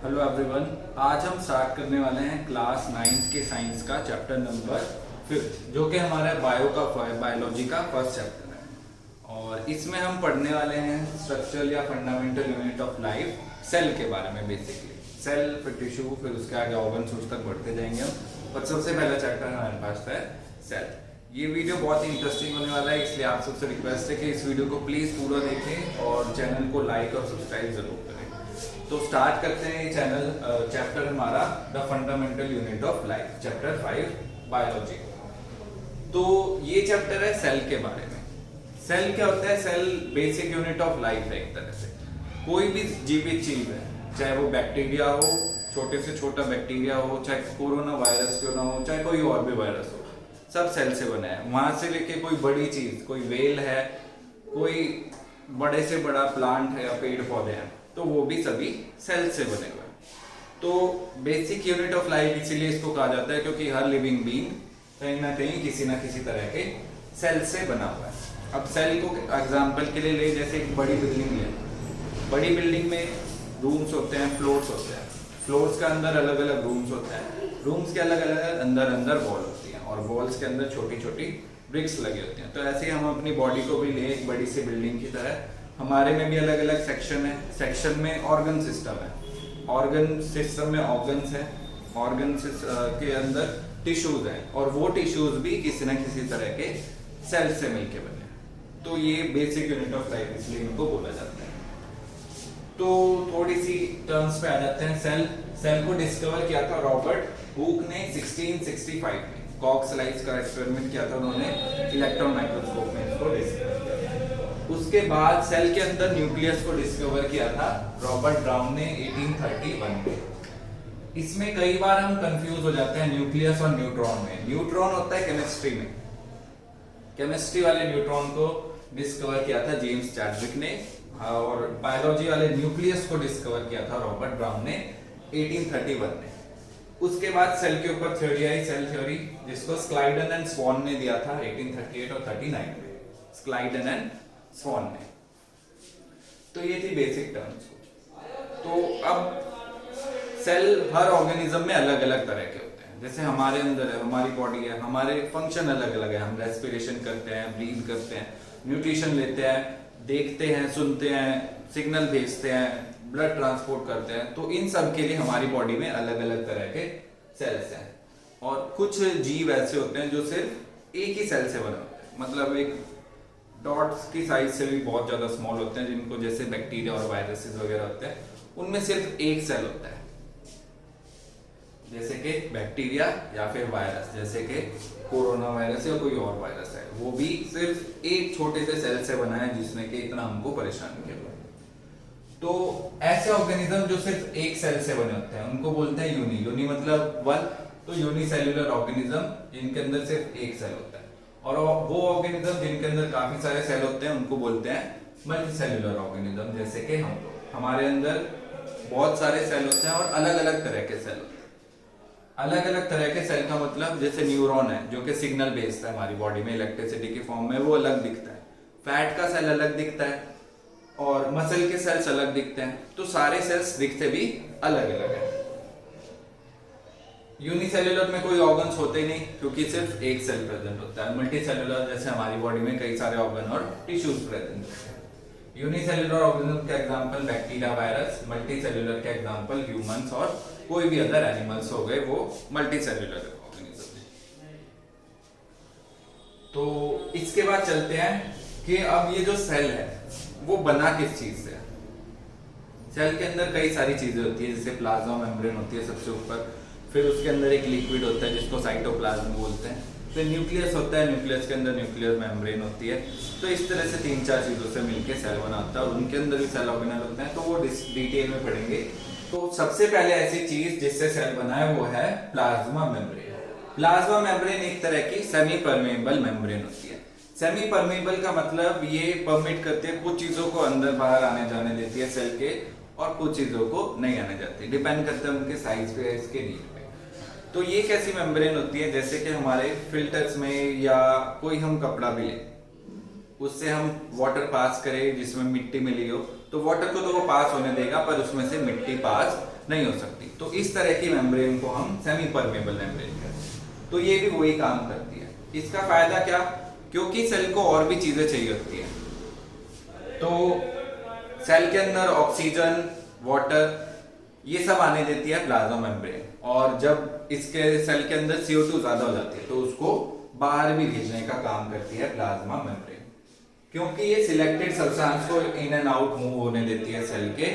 Hello everyone. आज हम start करने वाले हैं क्लास 9th के साइंस का चैप्टर नंबर 5 जो कि हमारा बायोलॉजी का फर्स्ट चैप्टर है। और इसमें हम पढ़ने वाले हैं स्ट्रक्चरल या fundamental unit of life, cell के बारे में। बेसिकली सेल, फिर टिश्यू, फिर उसके आगे ऑर्गन्स, उस तक बढ़ते जाएंगे हम। और सबसे पहला चैप्टर हमारे पास है सेल। ये वीडियो बहुत ही इंटरेस्टिंग होने वाला है, इसलिए आप सबसे रिक्वेस्ट है कि इस वीडियो को प्लीज़ पूरा देखें और चैनल को लाइक और सब्सक्राइब जरूर करें। तो स्टार्ट करते हैं ये चैप्टर हमारा the fundamental unit of life, chapter 5 biology. तो ये चैप्टर है सेल के बारे में। सेल क्या होता है? Cell basic unit of life है एक तरह से। कोई भी जीवित चीज है, चाहे वो बैक्टीरिया हो, छोटे से छोटा बैक्टीरिया हो, चाहे कोरोना वायरस क्यों ना हो, चाहे कोई और भी वायरस हो, सब सेल से बना है। वहां से लेके कोई बड़ी चीज, कोई वेल है, कोई बड़े से बड़ा प्लांट है या पेड़ पौधे हैं, तो वो भी सभी सेल से बने हुए हैं। तो बेसिक यूनिट ऑफ लाइफ इसीलिए इसको कहा जाता है क्योंकि हर लिविंग बीइंग कहीं ना कहीं किसी ना किसी तरह के सेल से बना हुआ है। अब सेल को एग्जांपल के लिए ले, जैसे एक बड़ी बिल्डिंग है। बड़ी बिल्डिंग में रूम्स होते हैं, फ्लोर्स होते हैं। फ्लोर्स के अंदर अलग अलग रूम्स होते हैं। रूम्स के अलग अलग अंदर वॉल होती है और वॉल्स के अंदर छोटी छोटी ब्रिक्स लगी होती हैं। तो ऐसे ही हम अपनी बॉडी को भी ले एक बड़ी सी बिल्डिंग की तरह, हमारे में भी अलग अलग सेक्शन है। सेक्शन में ऑर्गन सिस्टम है, ऑर्गन सिस्टम में ऑर्गन्स है, ऑर्गन के अंदर टिश्यूज है, और वो टिश्यूज भी किसी ना किसी तरह के सेल से मिलके बने हैं। तो ये बेसिक यूनिट ऑफ लाइफ इसलिए इनको बोला जाता है। तो थोड़ी सी टर्म्स पे आ जाते हैं। सेल को डिस्कवर किया था रॉबर्ट हुक ने 1665 में। कॉक्स लाइट्स का एक्सपेरिमेंट किया था उन्होंने, इलेक्ट्रॉन माइक्रोस्कोप में इसको डिस्कवर किया था। उसके बाद सेल के अंदर न्यूक्लियस को डिस्कवर किया था रॉबर्ट ब्राउन ने 1831 में। इसमें कई बार हम कंफ्यूज हो जाते हैं न्यूक्लियस और न्यूट्रॉन में। न्यूट्रॉन होता है केमिस्ट्री में, केमिस्ट्री वाले न्यूट्रॉन को डिस्कवर किया था जेम्स चैडविक ने, और बायोलॉजी वाले न्यूक्लियस को डिस्कवर किया था रॉबर्ट ब्राउन ने 1831 में। उसके बाद सेल के ऊपर थ्योरी आई, सेल थ्योरी, जिसको स्लाइडन एंड स्वॉन ने दिया था 1838 और 39 में। स्लाइडन एंड स्वॉन ने। तो ये थी बेसिक टर्म्स। तो अब सेल हर ऑर्गेनिज्म में अलग अलग तरह के होते हैं। जैसे हमारे अंदर है, हमारी बॉडी है, हमारे फंक्शन अलग अलग है। हम रेस्पिरेशन करते हैं, ब्रीथ करते हैं, न्यूट्रिशन लेते हैं, देखते हैं, सुनते हैं, सिग्नल भेजते हैं, ब्लड ट्रांसपोर्ट करते हैं। तो इन सब के लिए हमारी बॉडी में अलग अलग तरह के सेल्स हैं। और कुछ जीव ऐसे होते हैं जो सिर्फ एक ही सेल से बने होते हैं, मतलब एक डॉट्स की साइज से भी बहुत ज्यादा स्मॉल होते हैं, जिनको जैसे बैक्टीरिया और वायरसेस वगैरह होते हैं, उनमें सिर्फ एक सेल होता है। जैसे कि बैक्टीरिया या फिर वायरस, जैसे कि कोरोना वायरस या कोई और वायरस है, वो भी सिर्फ एक छोटे से सेल से बना है, जिसने कि इतना हमको परेशान किया। तो ऐसे ऑर्गेनिज्म जो सिर्फ एक सेल से बने होते हैं उनको बोलते हैं यूनी मतलब वन। तो यूनिसेल्युलर ऑर्गेनिज्म जिनके अंदर सिर्फ एक सेल होता है, और वो ऑर्गेनिज्म जिनके अंदर काफी सारे सेल होते हैं उनको बोलते हैं मल्टीसेल्युलर ऑर्गेनिज्म। जैसे कि हमारे अंदर बहुत सारे सेल होते हैं और अलग अलग तरह के सेल होते हैं। अलग अलग तरह के सेल का मतलब, जैसे न्यूरॉन है जो कि सिग्नल भेजता है हमारी बॉडी में इलेक्ट्रिसिटी के फॉर्म में, वो अलग दिखता है। फैट का सेल अलग दिखता है और मसल के सेल्स अलग दिखते हैं। तो सारे सेल्स दिखते भी अलग अलग है। यूनिसेल्युलर में कोई ऑर्गन्स होते ही नहीं क्योंकि सिर्फ एक सेल प्रेजेंट होता है। मल्टीसेल्युलर जैसे हमारी बॉडी में कई सारे ऑर्गन और टिश्यूज प्रेजेंट होते हैं। यूनिसेल्युलर ऑर्गेनिज्म के एग्जांपल बैक्टीरिया, वायरस। मल्टीसेल्युलर के एग्जांपल ह्यूमंस और कोई भी अदर एनिमल्स हो गए, वो मल्टीसेल्युलर ऑर्गेनिज्म है। तो इसके बाद चलते हैं कि अब ये जो सेल है वो बना किस चीज से है। सेल के अंदर कई सारी चीजें होती है, जैसे प्लाज्मा मेम्ब्रेन होती है सबसे ऊपर, फिर उसके अंदर एक लिक्विड होता है जिसको साइटोप्लाज्म बोलते हैं, फिर न्यूक्लियस होता है, न्यूक्लियस के अंदर न्यूक्लियर मेम्ब्रेन होती है। तो इस तरह से 3-4 चीजों से मिलकर सेल बना होता है, और उनके अंदर भी सेल ऑर्गेनल होते हैं। तो वो डिटेल में पढ़ेंगे। तो सबसे पहले ऐसी चीज जिससे सेल बना है वो है प्लाज्मा मेम्ब्रेन। प्लाज्मा मेम्ब्रेन एक तरह की सेमी परमेबल मेम्ब्रेन होती है। सेमी परमेबल का मतलब ये परमिट करती है, कुछ चीजों को अंदर बाहर आने जाने देती है सेल के, और कुछ चीजों को नहीं आने जाती, डिपेंड करता है उनके साइज पे, इसके नीड पे। तो ये कैसी मेम्ब्रेन होती है, जैसे कि हमारे फिल्टर्स में या कोई हम कपड़ा भी ले, उससे हम वाटर पास करें जिसमें मिट्टी मिली हो, तो वाटर को तो वो पास होने देगा पर उसमें से मिट्टी पास नहीं हो सकती। तो इस तरह की मेम्ब्रेन को हम सेमी परमेबल मेम्ब्रेन कहते हैं। तो ये भी वही काम करती है। इसका फायदा क्या, क्योंकि सेल को और भी चीजें चाहिए होती है, तो सेल के अंदर ऑक्सीजन, वाटर, ये सब आने देती है प्लाज्मा मेम्ब्रेन। और जब इसके सेल के अंदर CO2 ज्यादा हो जाती है तो उसको बाहर भी भेजने का काम करती है प्लाज्मा मेम्ब्रेन, क्योंकि ये सिलेक्टेड सब्सटेंस को इन एंड आउट मूव होने देती है सेल के,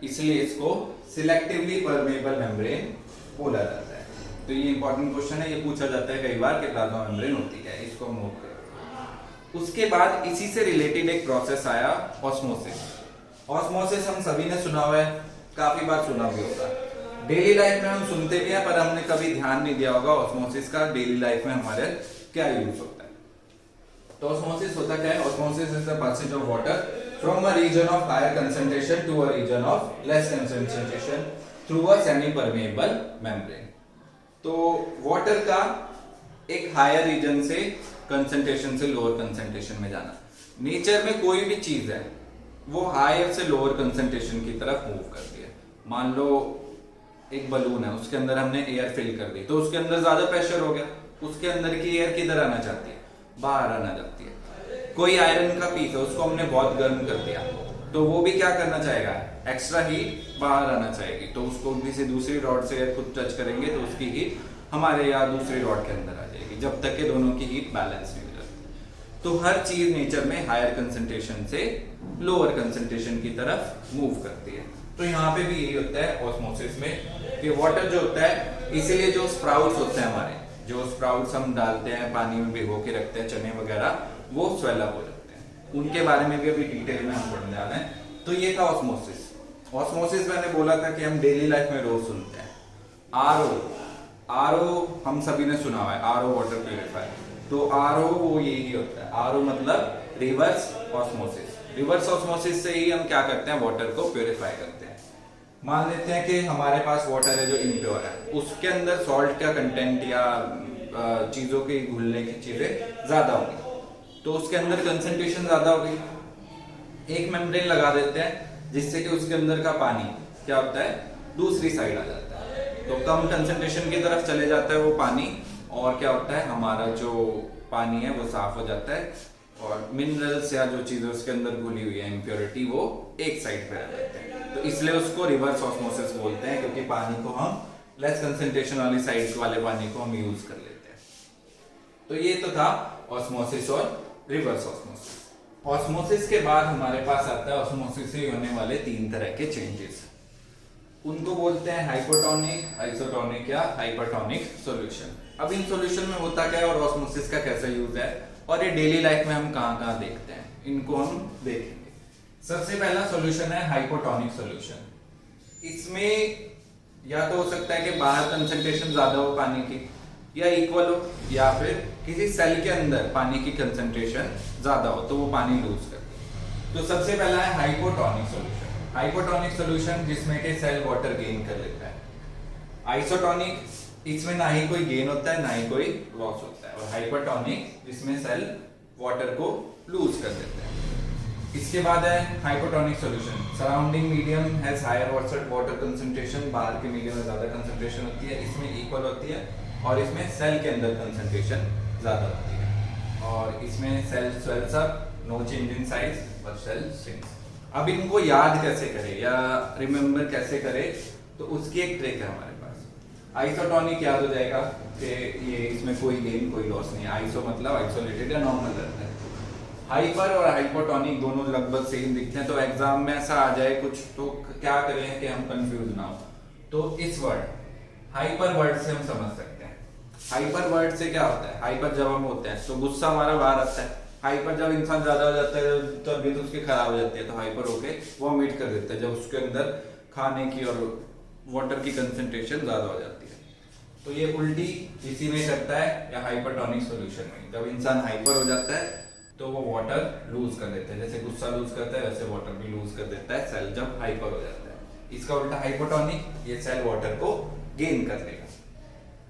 इसलिए इसको सिलेक्टिवली परमेबल मेम्ब्रेन बोला जाता है। तो ये इंपॉर्टेंट क्वेश्चन है, ये पूछा जाता है कई बार कि प्लाज्मा मेम्ब्रेन होती है, इसको मूव करें। उसके बाद इसी से रिलेटेड एक प्रोसेस आया ऑस्मोसिस। ऑस्मोसिस हम सभी ने सुना हुआ है, काफी बार सुना भी होगा, डेली लाइफ में हम सुनते भी हैं, पर हमने कभी ध्यान नहीं दिया होगा ऑस्मोसिस का डेली लाइफ में हमारे क्या यूज होता है। तो ऑस्मोसिस होता क्या है? Osmosis is the passage of water from a region of higher concentration to a region of less concentration through a semi permeable membrane. तो वाटर का एक हायर रीजन से कंसंट्रेशन से लोअर कंसंट्रेशन में जाना। नेचर में कोई भी चीज है वो हायर से लोअर कंसंट्रेशन की तरफ मूव करती है। मान लो एक बलून है, उसके अंदर हमने एयर फिल कर दी, तो उसके अंदर ज्यादा प्रेशर हो गया, उसके अंदर की एयर किधर आना चाहती है? बाहर आना चाहती है। कोई आयरन का पीस है, उसको हमने बहुत गर्म कर दिया, तो वो भी क्या करना चाहेगा? एक्स्ट्रा हीट बाहर आना चाहेगी, तो उसको किसी दूसरी रॉड से एयर खुद टच करेंगे तो उसकी हीट हमारे या दूसरी रॉड के अंदर आ जाएगी, जब तक के दोनों की हीट बैलेंस नहीं हो जाती। तो हर चीज नेचर में हायर कंसंट्रेशन से लोअर कंसंट्रेशन की तरफ मूव करती है। तो यहाँ पे भी यही होता है ऑस्मोसिस में कि वाटर जो होता है, इसीलिए जो स्प्राउट्स होते हैं हमारे, जो स्प्राउट्स हम डालते हैं पानी में भिगो के रखते हैं, चने वगैरह, वो स्वेल अप हो जाते हैं। उनके बारे में भी अभी डिटेल में हम पढ़ने वाले हैं। तो ये था ऑस्मोसिस। ऑस्मोसिस मैंने बोला था कि हम डेली लाइफ में रोज सुनते हैं। आरओ हम सभी ने सुना हुआ है, आरओ वाटर प्यूरिफायर। तो आरओ वो यही होता है, आरओ मतलब रिवर्स ऑस्मोसिस। रिवर्स ऑस्मोसिस से ही हम क्या करते हैं? वाटर को प्यूरिफाई करते हैं। मान लेते हैं कि हमारे पास वाटर है जो इम्प्योर है, उसके अंदर सॉल्ट का कंटेंट या चीजों के घुलने की चीजें ज्यादा होगी, तो उसके अंदर कंसंट्रेशन ज्यादा होगी। एक मेम्ब्रेन लगा देते हैं जिससे कि उसके अंदर का पानी क्या होता है? दूसरी साइड आ जाता है, तो कम कंसंट्रेशन की तरफ चले जाता है वो पानी, और क्या होता है? हमारा जो पानी है वो साफ हो जाता है, और मिनरल्स या जो चीजें उसके अंदर घुली हुई है इम्प्योरिटी, वो एक साइड पे रह जाते हैं। तो इसलिए उसको रिवर्स ऑस्मोसिस बोलते हैं, क्योंकि पानी को हम लेस कंसंट्रेशन वाली साइड वाले पानी को हम यूज कर लेते हैं। तो ये तो था ऑस्मोसिस और रिवर्स ऑस्मोसिस। ऑस्मोसिस के बाद हमारे पास आता है ऑस्मोसिस से होने वाले 3 तरह के चेंजेस। उनको बोलते हैं हाइपोटोनिक, आइसोटोनिक या हाइपरटोनिक सॉल्यूशन। अब इन सॉल्यूशन में होता क्या है और ऑस्मोसिस का कैसा यूज है, और ये डेली लाइफ में हम कहाँ देखते हैं, इनको हम देखेंगे। सबसे पहला सॉल्यूशन है हाइपोटोनिक सॉल्यूशन। इसमें या तो हो सकता है कि बाहर कंसंट्रेशन ज्यादा हो पानी की, या इक्वल हो, या फिर किसी सेल के अंदर पानी की कंसंट्रेशन ज्यादा हो तो वो पानी लूज कर दे। तो सबसे पहला है हाइपोटोनिक सॉल्यूशन। हाइपोटोनिक सॉल्यूशन जिसमें कि सेल वाटर गेन कर लेता है। आइसोटोनिक, इसमें ना ही कोई गेन होता है ना ही कोई लॉस होता है। और हाइपरटोनिक जिसमें सेल वाटर को लूज कर देता है। इसके बाद है hypotonic solution. Surrounding medium has higher water concentration, बाहर के मीडियम में ज्यादा कंसंट्रेशन होती है, इसमें इक्वल होती है, और इसमें सेल के अंदर कंसंट्रेशन ज्यादा होती है, और इसमें cell swells up, no change in size, but cell shrinks. अब इनको याद कैसे करें या रिमेम्बर कैसे करें, तो उसकी एक ट्रिक है हमारे पास। आइसोटोनिक याद हो जाएगा कि ये इसमें कोई गेन कोई लॉस नहीं है। आइसो मतलब आइसोलेटेड या नॉर्मल रहता है। हाइपर और हाइपोटोनिक दोनों लगभग सेम दिखते हैं, तो एग्जाम में ऐसा आ जाए कुछ तो क्या करें कि हम कंफ्यूज ना हो, तो इस वर्ड हाइपर वर्ड से हम समझ सकते हैं। हाइपर वर्ड से क्या होता है? हाइपर जब हम होते हैं तो गुस्सा हमारा बाहर आता है। हाइपर जब इंसान ज्यादा हो जाता है, तबीयत उसकी खराब हो जाती है, तो हाइपर होके वॉमिट कर देता है, जब उसके अंदर खाने की और वाटर की कंसंट्रेशन ज्यादा हो जाती है। तो ये उल्टी इसी में करता है या हाइपरटोनिक सॉल्यूशन में। जब इंसान हाइपर हो जाता है तो वो वाटर लूज कर देता है, जैसे गुस्सा लूज करता है वैसे वाटर भी लूज कर देता है सेल जब हाइपर हो जाता है। इसका उल्टा हाइपोटोनिक, ये सेल वाटर को गेन कर लेगा।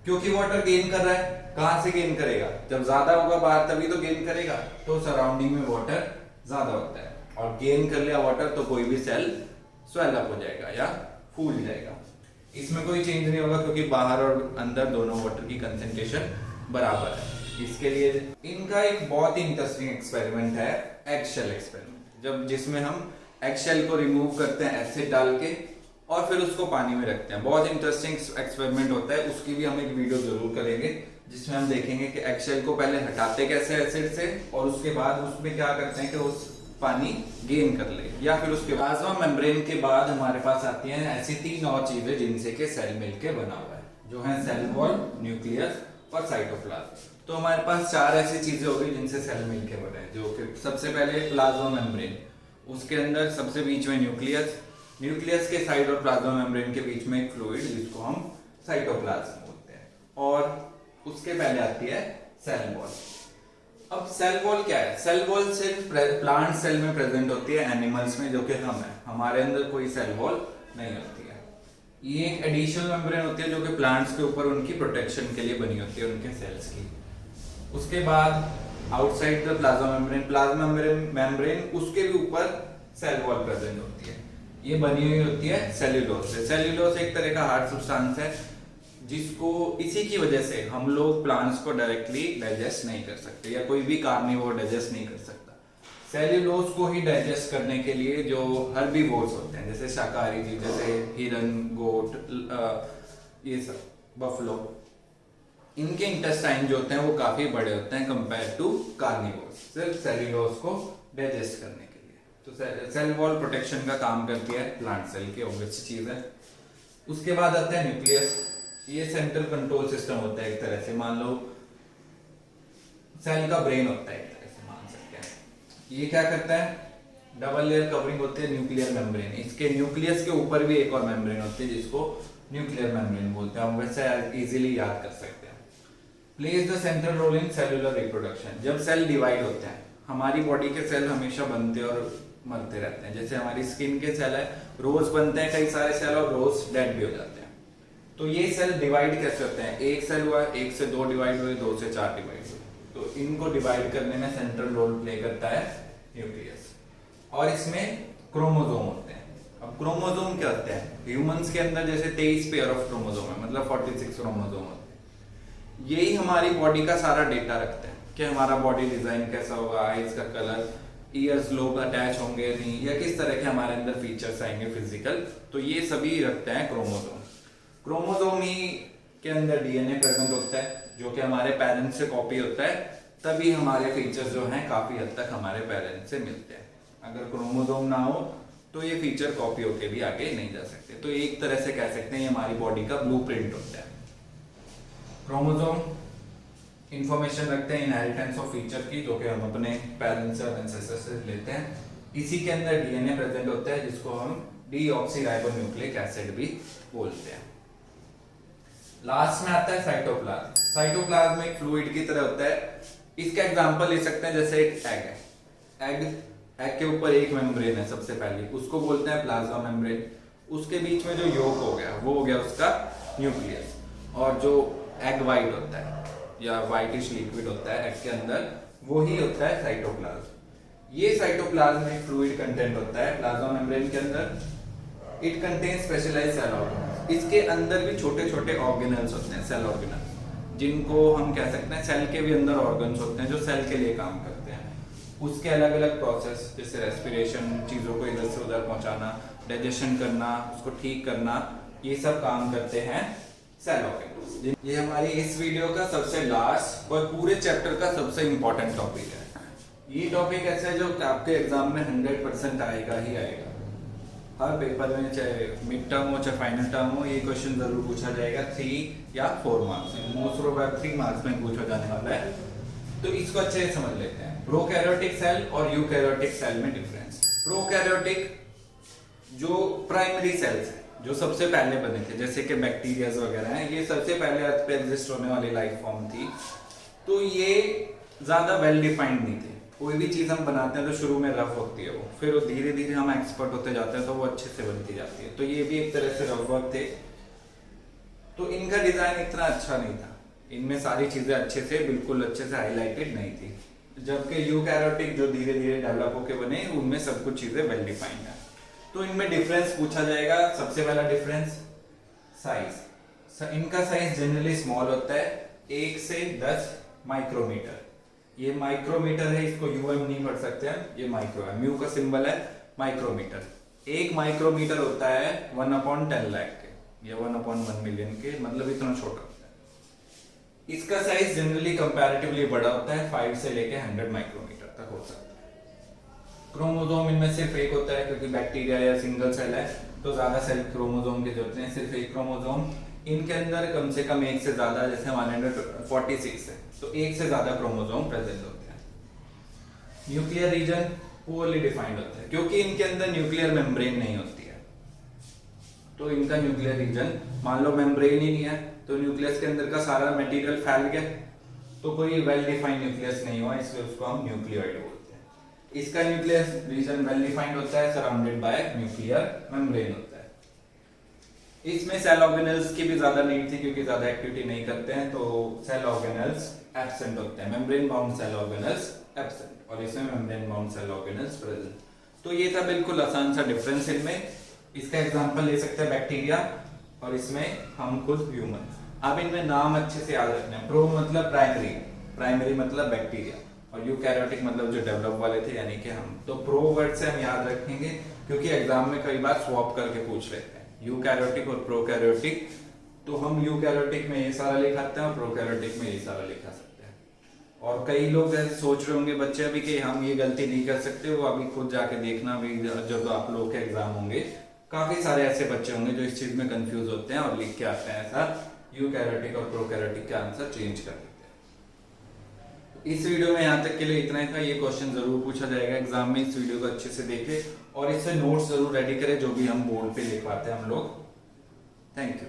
क्योंकि वाटर गेन कर रहा है, कहां से गेन करेगा? जब ज्यादा होगा बाहर तभी तो गेन करेगा, तो सराउंडिंग में वाटर ज्यादा होता है, और गेन कर लिया वाटर तो कोई भी सेल स्वेल अप हो जाएगा या फूल जाएगा। इसमें कोई चेंज नहीं होगा क्योंकि बाहर और अंदर दोनों वाटर की कंसेंट्रेशन बराबर है। इसके लिए इनका एक बहुत ही इंटरेस्टिंग एक्सपेरिमेंट है एग शेल एक्सपेरिमेंट, जब जिसमें हम एग शेल को रिमूव करते हैं एसिड डाल के और फिर उसको पानी में रखते हैं। बहुत इंटरेस्टिंग एक्सपेरिमेंट होता है, उसकी भी हम एक वीडियो जरूर करेंगे जिसमें हम देखेंगे कि एग शेल को पहले हटाते कैसे एसिड से और उसके बाद उसमें क्या करते हैं कि उस पानी गेन कर ले, या फिर उसके प्लाज्मा मेम्ब्रेन के बाद हमारे पास आती हैं ऐसी 3 और चीजें जिनसे के सेल मिलके बना हुआ है, जो है सेल वॉल, न्यूक्लियस और साइटोप्लाज्म। तो हमारे पास 4 ऐसी चीजें हो गई जिनसे सेल मिलके बने हैं, जो कि सबसे पहले प्लाज्मा मेम्ब्रेन, उसके अंदर सबसे बीच में न्यूक्लियस, न्यूक्लियस के साइड और प्लाज्मा मेम्ब्रेन के बीच में एक फ्लूइड जिसको हम साइटोप्लाज्म बोलते हैं, और उसके पहले आती है सेल वॉल। अब सेल वॉल क्या है? सेल वॉल सिर्फ प्लांट सेल में प्रेजेंट होती है, एनिमल्स में, जो कि हम है, हमारे अंदर कोई सेल वॉल नहीं होती है। ये एक एडिशनल मेम्ब्रेन होती है जो कि प्लांट्स के ऊपर उनकी प्रोटेक्शन के लिए बनी होती है, उनके सेल्स की। उसके बाद आउटसाइड द प्लाज्मा मेम्ब्रेन उसके भी ऊपर सेल वॉल प्रेजेंट होती है। ये बनी हुई होती है सेल्यूलोज से। सेल्यूलोज एक तरह का हार्ड सब्सटेंस है जिसको इसी की वजह से हम लोग प्लांट्स को डायरेक्टली डाइजेस्ट नहीं कर सकते, या कोई भी कार्निवोर डाइजेस्ट नहीं कर सकता। सेल्यूलोज को ही डाइजेस्ट करने के लिए जो हर्बीवोर्स होते हैं, जैसे शाकाहारी जीव, जैसे हिरन, गोट, ये सब, बफलो, इनके इंटेस्टाइन जो होते हैं वो काफी बड़े होते हैं कंपेयर टू कार्निवोर्स, सिर्फ सेल्यूलोज को डाइजेस्ट करने के लिए। तो सेल वॉल प्रोटेक्शन का काम करती है प्लांट सेल की, ऑब्वियस चीज है। उसके बाद आता है न्यूक्लियस। ये सेंट्रल कंट्रोल सिस्टम होता है एक तरह से, मान लो सेल का ब्रेन होता है, एक तरह से मान सकते हैं। ये क्या करता है? डबल लेयर कवरिंग होती है न्यूक्लियर मेम्ब्रेन। इसके न्यूक्लियस के ऊपर भी एक और मेम्ब्रेन होती है जिसको न्यूक्लियर मेम्ब्रेन बोलते हैं, हम वैसे इजीली याद कर सकते हैं। Plays the central role in cellular reproduction. जब सेल डिवाइड होते हैं, हमारी बॉडी के सेल हमेशा बनते और मरते रहते हैं। जैसे हमारी स्किन के सेल है, रोज बनते हैं कई सारे सेल और रोज डेड भी हो जाते हैं। तो ये सेल डिवाइड कैसे होते हैं? एक सेल हुआ, 1 से 2 डिवाइड हुए, 2 से 4 डिवाइड हुए, तो इनको डिवाइड करने में सेंट्रल रोल प्ले करता है न्यूक्लियस। और इसमें क्रोमोसोम होते हैं। अब क्रोमोसोम क्या होते हैं? ह्यूमंस के अंदर जैसे 23 पेयर ऑफ क्रोमोसोम है, मतलब 46 क्रोमोसोम होते हैं। यही हमारी बॉडी का सारा डेटा रखते हैं कि हमारा बॉडी डिजाइन कैसा होगा, आईज का कलर, ईयर्स लोब अटैच होंगे नहीं, या किस तरह के हमारे अंदर फीचर्स आएंगे फिजिकल, तो ये सभी रखते हैं क्रोमोसोम। क्रोमोसोम ही के अंदर डीएनए प्रेजेंट होता है जो कि हमारे पेरेंट्स से कॉपी होता है, तभी हमारे फीचर्स जो हैं काफी हद तक हमारे पेरेंट्स से मिलते हैं। अगर क्रोमोसोम ना हो तो ये फीचर कॉपी होके भी आगे नहीं जा सकते। तो एक तरह से कह सकते हैं ये हमारी बॉडी का ब्लूप्रिंट होता है। क्रोमोसोम इंफॉर्मेशन रखते हैं इनहेरिटेंस ऑफ फीचर की, जो कि हम अपने पेरेंट्स और एंसेस्टर्स से लेते हैं। इसी के अंदर डीएनए प्रेजेंट होता है जिसको हम डीऑक्सीराइबोन्यूक्लिक एसिड भी बोलते हैं। लास्ट में आता है साइटोप्लाज्म। साइटोप्लाज्म एक फ्लूइड की तरह होता है। इसका एग्जांपल ले सकते हैं, जैसे एक एग है, एग के ऊपर एक मेम्ब्रेन है सबसे पहले, उसको बोलते हैं प्लाज्मा मेम्ब्रेन। उसके बीच में जो योक हो गया वो हो गया उसका न्यूक्लियस, और जो एग वाइट होता है या व्हाइटिश लिक्विड होता है एग के अंदर, वो ही होता है साइटोप्लाज्म। ये साइटोप्लाज्म एक फ्लूइड कंटेंट होता है प्लाज्मा मेम्ब्रेन के अंदर। It contains specialized cell organelles. इसके अंदर भी छोटे छोटे ऑर्गेनल्स होते हैं, सेल ऑर्गेनल्स, जिनको हम कह सकते हैं सेल के भी अंदर ऑर्गन्स होते हैं जो सेल के लिए काम करते हैं। उसके अलग अलग प्रोसेस, जैसे रेस्पिरेशन, चीजों को इधर से उधर पहुंचाना, डाइजेशन करना, उसको ठीक करना, ये सब काम करते हैं सेल ऑर्गेनल्स। ये हमारी इस वीडियो का सबसे लास्ट और पूरे चैप्टर का सबसे इंपॉर्टेंट टॉपिक है। ये टॉपिक ऐसा है जो आपके एग्जाम में 100% आएगा ही आएगा। हर पेपर में, चाहे मिड टर्म हो चाहे फाइनल टर्म हो, ये क्वेश्चन जरूर पूछा जाएगा 3 या 4 मार्क्स में। मोस्ट प्रोबेबली 3 मार्क्स में पूछा जाने वाला है, तो इसको अच्छे से समझ लेते हैं। प्रोकैरियोटिक सेल और यूकैरियोटिक सेल में डिफरेंस। प्रोकैरियोटिक जो प्राइमरी सेल्स हैं, जो सबसे पहले बने थे, जैसे कि बैक्टीरिया वगैरह हैं, ये सबसे पहले अर्थ पे एग्जिस्ट होने वाली लाइफ फॉर्म थी। तो ये ज्यादा वेल डिफाइंड नहीं थे। कोई भी चीज हम बनाते हैं तो शुरू में रफ होती है वो, फिर धीरे धीरे हम एक्सपर्ट होते जाते हैं तो वो अच्छे से बनती जाती है। तो ये भी एक तरह से रफ वर्क थे। तो इनका डिजाइन इतना अच्छा नहीं था, इनमें सारी चीजें अच्छे से, बिल्कुल अच्छे से हाईलाइटेड नहीं थी। जबकि यूकैरियोटिक जो धीरे धीरे डेवलप होके बने, उनमें सब कुछ चीजें वेल डिफाइंड है। तो इनमें डिफरेंस पूछा जाएगा। सबसे पहला डिफरेंस, साइज, इनका साइज जनरली स्मॉल होता है, 1 से 10 माइक्रोमीटर। ये माइक्रोमीटर है, इसको यूएम नहीं पढ़ सकते हम, ये माइक्रो है, म्यू का सिंबल है माइक्रोमीटर। 1 माइक्रोमीटर होता है 1/10 लाख के, या 1/1 मिलियन के, मतलब इतना छोटा होता है। इसका साइज जनरली कंपैरेटिवली बड़ा होता है, 5 से लेके 100 माइक्रोमीटर तक हो सकता है। क्रोमोसोम इनमें सिर्फ एक होता है, क्योंकि बैक्टीरिया या सिंगल सेल है तो ज्यादा सेल क्रोमोसोम के जो होते हैं, सिर्फ एक क्रोमोसोम। इनके अंदर कम से कम एक से ज्यादा, जैसे 146 है तो एक से ज्यादा क्रोमोसोम प्रेजेंट होते हैं। न्यूक्लियर रीजन पुअरली डिफाइंड होता है, क्योंकि इनके अंदर न्यूक्लियर मेम्ब्रेन नहीं होती है, तो इनका न्यूक्लियर रीजन, मान लो मेम्ब्रेन ही नहीं है तो न्यूक्लियस के अंदर का सारा मटेरियल फैल गया, तो कोई वेल डिफाइंड न्यूक्लियस नहीं हुआ, इसलिए उसको हम न्यूक्लियोइड बोलते हैं। इसका न्यूक्लियस रीजन वेल डिफाइंड होता है, सराउंडेड बाय न्यूक्लियर मेम्ब्रेन होता है। इसमें सेल ऑर्गेनेल्स की भी ज्यादा नीड थी, क्योंकि ज्यादा एक्टिविटी नहीं करते हैं, तो सेल ऑर्गेनेल्स एब्सेंट होते हैं, membrane bound cell organelles absent, और इसमें membrane bound cell organelles present. तो ये था बिल्कुल आसान सा डिफरेंस इनमें। इसका एग्जांपल ले सकते हैं बैक्टीरिया, और इसमें हम खुद ह्यूमन। अब इनमें नाम अच्छे से याद रखना है। प्रो मतलब प्राइमरी, प्राइमरी मतलब बैक्टीरिया, और यूकैरियोटिक मतलब जो डेवलप वाले थे यानी कि हम। तो प्रो वर्ड से हम याद रखेंगे, क्योंकि एग्जाम में कई बार स्वैप करके पूछ लेते हैं यूकैरियोटिक और प्रोकैरियोटिक, तो हम यूकैरियोटिक में ये सारा लिखाते हैं और प्रोकैरियोटिक में ये सारा लिखा सकते हैं। और कई लोग ऐसे सोच रहे होंगे बच्चे अभी कि हम ये गलती नहीं कर सकते, वो अभी खुद जाके देखना भी, जब आप लोग के एग्जाम होंगे काफी सारे ऐसे बच्चे होंगे जो इस चीज में कंफ्यूज होते हैं और लिख के आते हैं ऐसा, यूकैरियोटिक और प्रोकैरियोटिक के आंसर चेंज कर देते हैं। इस वीडियो में यहाँ तक के लिए इतना ही था। ये क्वेश्चन जरूर पूछा जाएगा एग्जाम में, इस वीडियो को अच्छे से देखें और इससे नोट्स जरूर रेडी करें, जो भी हम बोर्ड पे लिखवाते हैं हम लोग। Thank you.